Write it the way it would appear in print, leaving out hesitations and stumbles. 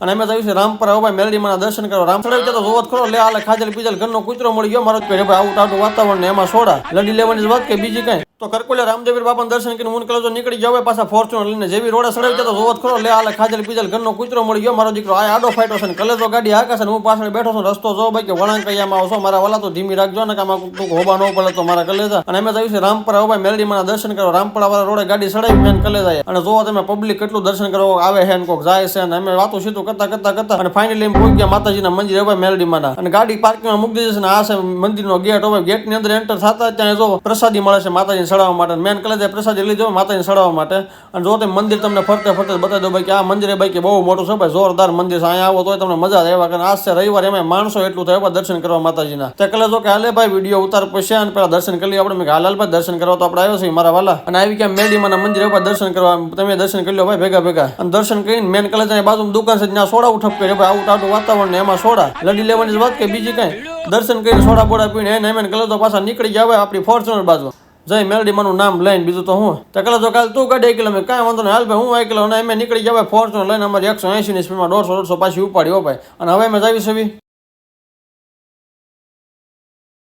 અને અમે જઈએ છીએ રામપરા ભાઈ મેલડીમાં દર્શન કરવા. રામ ચડાવી તો જોવો ખરો લે આલે ખાજલ પીજલ ઘરનો કૂતરો મળી ગયો મારો ભાઈ આવું ટાટું વાતાવરણ ને એમાં સોડા લડી લેવાની વાત કે બીજી કઈ તો કરકોલે રામદેવીર બાપાનું દર્શન કરીને હું કલો નીકળી જાવ પાછા ફોર્ચ્યુનર લઈને જેવી રોડે ચડાવી તો જોવો ખરો લે આલે ખાજલ પીજલ ઘરનો કૂતરો મળી ગયો મારો દીકરો આ આડો ફાઈટો છે કલેજો ગાડી આકાશ હું પાછળ બેઠો છું રસ્તો જો ભાઈ કે વળાંકૈયામાં આવશો મારા વાલા તો ધીમી રાખજો ને કે આમાં તું હોબા ન પડે તો મારા કલેજા. અને અમે જઈએ છીએ રામપરા ભાઈ મેલડીમાં દર્શન કરવા. રામપરા વાળા રોડે ગાડી ચડાવી મેન કલેજા અને જોવો તમે પબ્લિક કેટલું દર્શન કરવા આવે છે કોક જાય છે અને અમે વાતો સીધું કરતા અને ફાઇનલી પહોંચી ગયા માતાજીના મંદિર ભાઈ મેલડીમાં અને ગાડી પાર્કિંગમાં મૂકી દીધી છે ને આ છે મંદિરનો ગેટ હવે ગેટ ની અંદર એન્ટર થતા ત્યાં જો પ્રસાદી મળે છે માતાજીને ચડાવવા માટે મેન કલેજા પ્રસાદી લીધો માતાજીને ચડાવવા માટે. અને જો તમે મંદિર તમને ફરતે બતાવી દો ભાઈ કે આ મંદિર ભાઈ કે બહુ મોટું છે ભાઈ જોરદાર મંદિર છે. અહીંયા આવો તો તમને મજા આવે કારણ આજ છે રવિવાર એમાં માણસો એટલું થાય દર્શન કરવા માતાજીના. તે કલેજો કે હાલે ભાઈ વિડીયો ઉતાર પછી અને પેલા દર્શન કરી આપણે હાલ ભાઈ દર્શન કરવા તો આપણે આવ્યો છે મારા વાલા અને આવી ગયા મેલડીમાં મંદિર દર્શન કરવા તમે દર્શન કરી લો ભાઈ ભેગા અને દર્શન કરીને મેન કલેજાની બાજુ દુકાન છે ત્યાં સોડા ઉઠપ કરે ભાઈ આવું ટાટું વાતાવરણ ને એમાં સોડા લડી લેવાની વાત કે બીજી કઈ દર્શન કરીને સોડા બોડા પીને એને મેન કલેજો પાછા નીકળી જાય આપણી ફોર્ચ્યુનર બાજુ જય મેલડીમાંનું નામ લઈને બીજું તો હું તો કલેજો કાલ તું ગાડી કિલો મેં કાંઈ વાંધો નહીં હાલ ભાઈ હું આઈકલો અને અમે નીકળી જાય ફોર્ચ્યુનર લઈને અમારે 180 ની સ્પીડમાં 150 પાછી ઉપાડી હો ભાઈ. અને હવે અમે જાવી છે